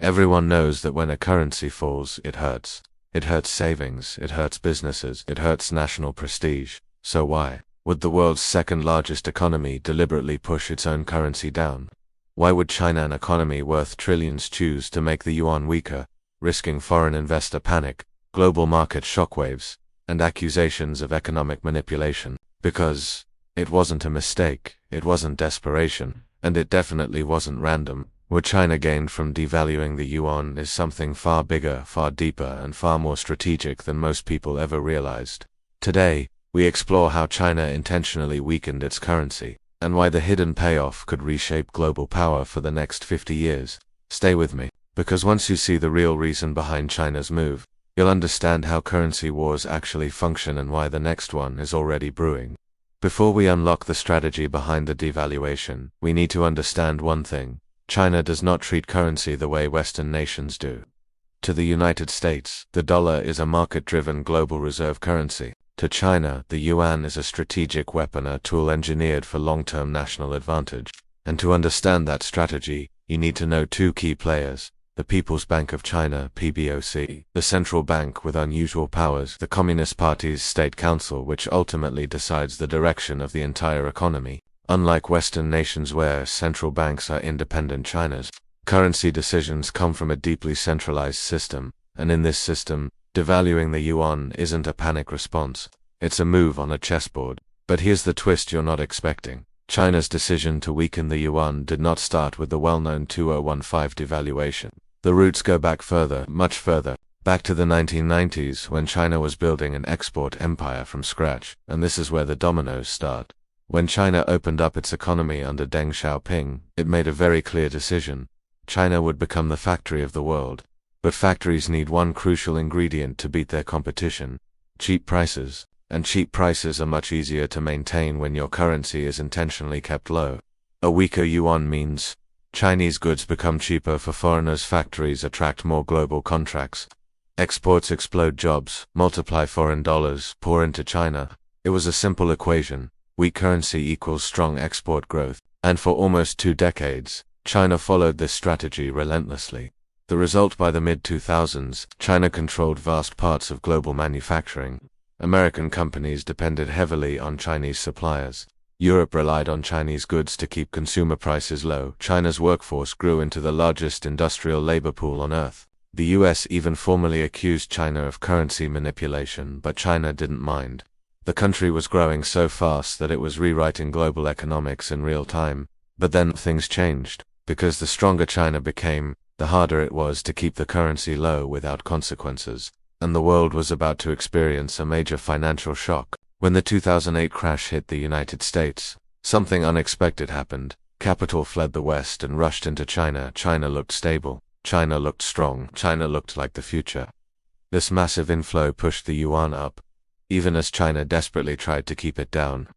Everyone knows that when a currency falls, it hurts. It hurts savings, it hurts businesses, it hurts national prestige. So why would the world's second largest economy deliberately push its own currency down? Why would China, an economy worth trillions, choose to make the yuan weaker, risking foreign investor panic, global market shockwaves, and accusations of economic manipulation? Because it wasn't a mistake, it wasn't desperation, and it definitely wasn't random. What China gained from devaluing the yuan is something far bigger, far deeper, and far more strategic than most people ever realized. Today, we explore how China intentionally weakened its currency, and why the hidden payoff could reshape global power for the next 50 years. Stay with me, because once you see the real reason behind China's move, you'll understand how currency wars actually function and why the next one is already brewing. Before we unlock the strategy behind the devaluation, we need to understand one thing. China does not treat currency the way Western nations do. To the United States, the dollar is a market-driven global reserve currency. To China, the yuan is a strategic weapon, a tool engineered for long-term national advantage. And to understand that strategy, you need to know two key players: the People's Bank of China, PBOC, the central bank with unusual powers, the Communist Party's State Council, which ultimately decides the direction of the entire economy. Unlike Western nations where central banks are independent, China's currency decisions come from a deeply centralized system, and in this system, devaluing the yuan isn't a panic response. It's a move on a chessboard. But here's the twist you're not expecting. China's decision to weaken the yuan did not start with the well-known 2015 devaluation. The roots go back further, much further, back to the 1990s when China was building an export empire from scratch, and this is where the dominoes start. When China opened up its economy under Deng Xiaoping, it made a very clear decision. China would become the factory of the world. But factories need one crucial ingredient to beat their competition: cheap prices. And cheap prices are much easier to maintain when your currency is intentionally kept low. A weaker yuan means Chinese goods become cheaper for foreigners, factories attract more global contracts, exports explode, jobs multiply, foreign dollars pour into China. It was a simple equation. Weak currency equals strong export growth. And for almost 2 decades, China followed this strategy relentlessly. The result: by the mid-2000s, China controlled vast parts of global manufacturing. American companies depended heavily on Chinese suppliers. Europe relied on Chinese goods to keep consumer prices low. China's workforce grew into the largest industrial labor pool on Earth. The US even formally accused China of currency manipulation, but China didn't mind. The country was growing so fast that it was rewriting global economics in real time. But then things changed. Because the stronger China became, the harder it was to keep the currency low without consequences. And the world was about to experience a major financial shock. When the 2008 crash hit the United States, something unexpected happened. Capital fled the West and rushed into China. China looked stable. China looked strong. China looked like the future. This massive inflow pushed the yuan up, even as China desperately tried to keep it down.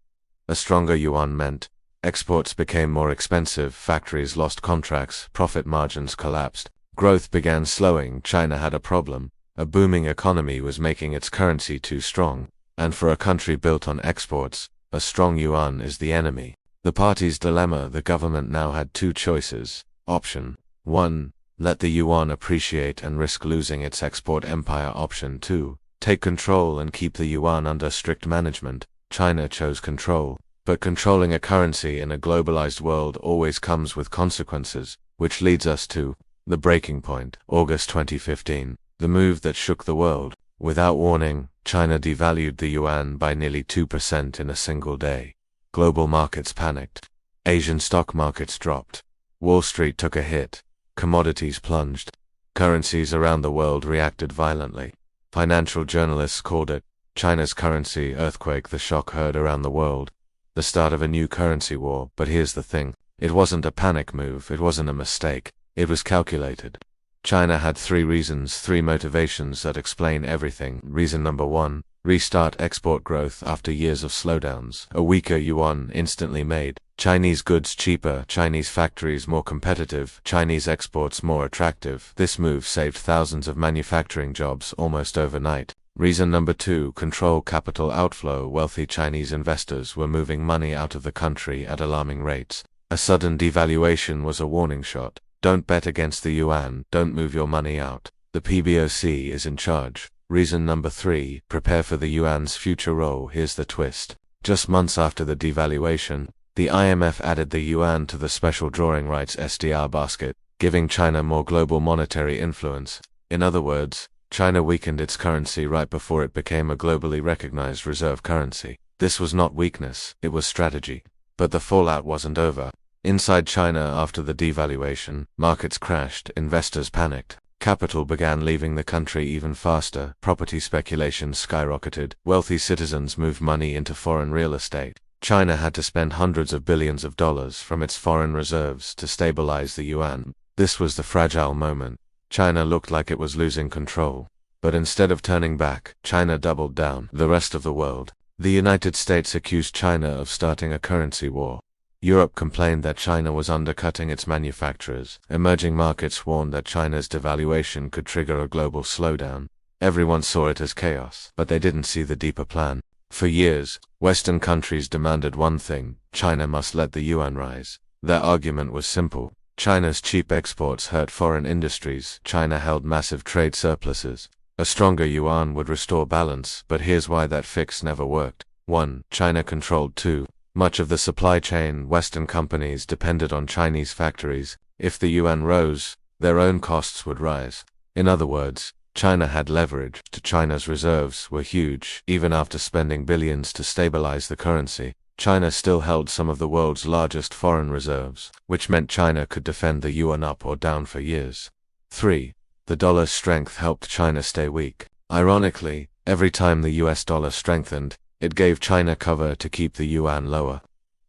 A stronger yuan meant exports became more expensive, factories lost contracts, profit margins collapsed, growth began slowing. China had a problem. A booming economy was making its currency too strong. And for a country built on exports, a strong yuan is the enemy. The party's dilemma: the government now had 2 choices. Option 1, let the yuan appreciate and risk losing its export empire. Option 2, take control and keep the yuan under strict management. China chose control. But controlling a currency in a globalized world always comes with consequences, which leads us to the breaking point. August 2015, the move that shook the world. Without warning, China devalued the yuan by nearly 2% in a single day. Global markets panicked. Asian stock markets dropped. Wall Street took a hit. Commodities plunged. Currencies around the world reacted violently. Financial journalists called it China's currency earthquake. The shock heard around the world. The start of a new currency war. But here's the thing. It wasn't a panic move. It wasn't a mistake. It was calculated. China had 3 reasons, 3 motivations that explain everything. Reason number 1, restart export growth after years of slowdowns. A weaker yuan instantly made Chinese goods cheaper, Chinese factories more competitive, Chinese exports more attractive. This move saved thousands of manufacturing jobs almost overnight. Reason number 2, control capital outflow. Wealthy Chinese investors were moving money out of the country at alarming rates. A sudden devaluation was a warning shot. Don't bet against the yuan, don't move your money out. The PBOC is in charge. Reason number 3, prepare for the yuan's future role. Here's the twist. Just months after the devaluation, the IMF added the yuan to the special drawing rights SDR basket, giving China more global monetary influence. In other words, China weakened its currency right before it became a globally recognized reserve currency. This was not weakness, it was strategy. But the fallout wasn't over. Inside China after the devaluation, markets crashed, investors panicked. Capital began leaving the country even faster, property speculation skyrocketed, wealthy citizens moved money into foreign real estate. China had to spend hundreds of billions of dollars from its foreign reserves to stabilize the yuan. This was the fragile moment. China looked like it was losing control. But instead of turning back, China doubled down. The rest of the world. The United States accused China of starting a currency war. Europe complained that China was undercutting its manufacturers. Emerging markets warned that China's devaluation could trigger a global slowdown. Everyone saw it as chaos, but they didn't see the deeper plan. For years, Western countries demanded one thing: China must let the yuan rise. Their argument was simple. China's cheap exports hurt foreign industries. China held massive trade surpluses. A stronger yuan would restore balance, but here's why that fix never worked. 1. China controlled 2. Much of the supply chain. Western companies depended on Chinese factories. If the yuan rose, their own costs would rise. In other words, China had leverage. China's reserves were huge. Even after spending billions to stabilize the currency, China still held some of the world's largest foreign reserves, which meant China could defend the yuan up or down for years. 3. The dollar's strength helped China stay weak. Ironically, every time the US dollar strengthened, it gave China cover to keep the yuan lower.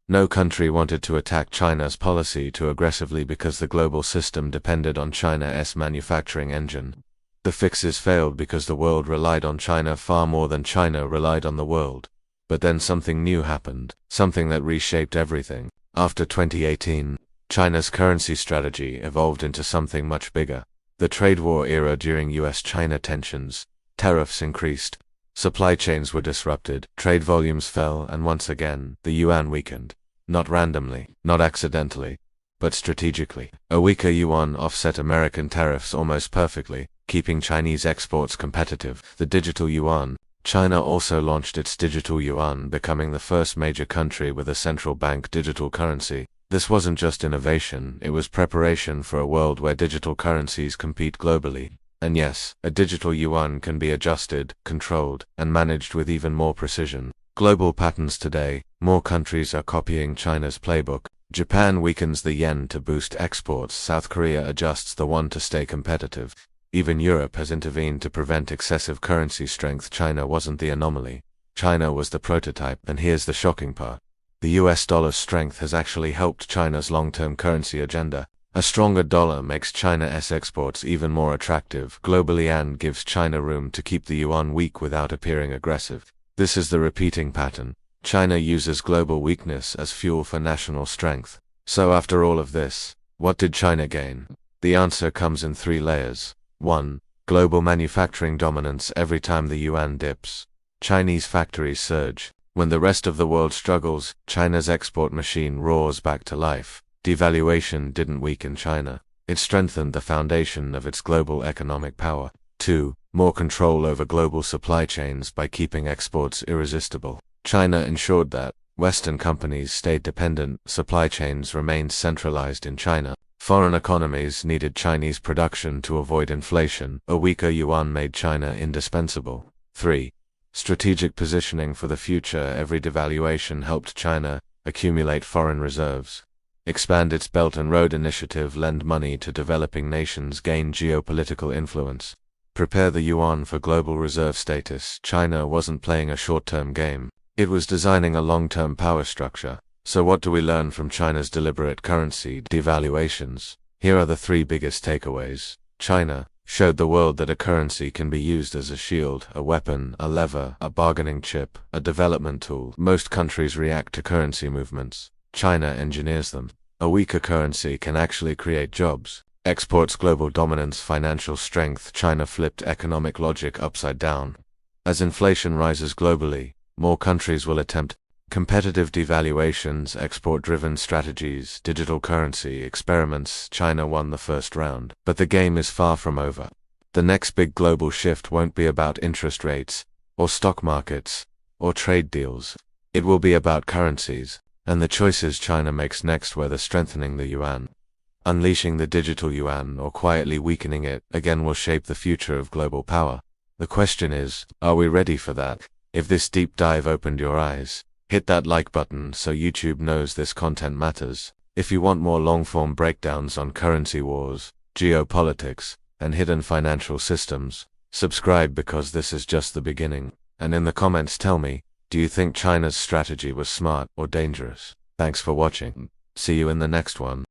No country wanted to attack China's policy too aggressively because the global system depended on China's manufacturing engine. The fixes failed because the world relied on China far more than China relied on the world. But then something new happened, something that reshaped everything. After 2018, China's currency strategy evolved into something much bigger. The trade war era. During US-China tensions, tariffs increased. Supply chains were disrupted, trade volumes fell, and once again, the yuan weakened. Not randomly, not accidentally, but strategically. A weaker yuan offset American tariffs almost perfectly, keeping Chinese exports competitive. The digital yuan. China also launched its digital yuan, becoming the first major country with a central bank digital currency. This wasn't just innovation, it was preparation for a world where digital currencies compete globally. And yes, a digital yuan can be adjusted, controlled, and managed with even more precision. Global patterns today. More countries are copying China's playbook. Japan weakens the yen to boost exports. South Korea adjusts the won to stay competitive. Even Europe has intervened to prevent excessive currency strength. China wasn't the anomaly. China was the prototype. And here's the shocking part. The US dollar's strength has actually helped China's long-term currency agenda. A stronger dollar makes China's exports even more attractive globally and gives China room to keep the yuan weak without appearing aggressive. This is the repeating pattern. China uses global weakness as fuel for national strength. So after all of this, what did China gain? The answer comes in 3 layers. 1. Global manufacturing dominance. Every time the yuan dips, Chinese factories surge. When the rest of the world struggles, China's export machine roars back to life. Devaluation didn't weaken China. It strengthened the foundation of its global economic power. 2. More control over global supply chains. By keeping exports irresistible, China ensured that Western companies stayed dependent, supply chains remained centralized in China. Foreign economies needed Chinese production to avoid inflation. A weaker yuan made China indispensable. 3. Strategic positioning for the future. Every devaluation helped China accumulate foreign reserves, expand its Belt and Road Initiative, lend money to developing nations, gain geopolitical influence, prepare the yuan for global reserve status. China wasn't playing a short-term game. It was designing a long-term power structure. So what do we learn from China's deliberate currency devaluations? Here are the 3 biggest takeaways. China showed the world that a currency can be used as a shield, a weapon, a lever, a bargaining chip, a development tool. Most countries react to currency movements. China engineers them. A weaker currency can actually create jobs. Exports global dominance, financial strength. China flipped economic logic upside down. As inflation rises globally, more countries will attempt Competitive devaluations, export-driven strategies, digital currency experiments. China won the first round, but the game is far from over. The next big global shift won't be about interest rates, or stock markets, or trade deals. It will be about currencies, and the choices China makes next, whether strengthening the yuan, unleashing the digital yuan, or quietly weakening it, again will shape the future of global power. The question is, are we ready for that? If this deep dive opened your eyes, hit that like button so YouTube knows this content matters. If you want more long-form breakdowns on currency wars, geopolitics, and hidden financial systems, subscribe, because this is just the beginning. And in the comments tell me, do you think China's strategy was smart or dangerous? Thanks for watching. See you in the next one.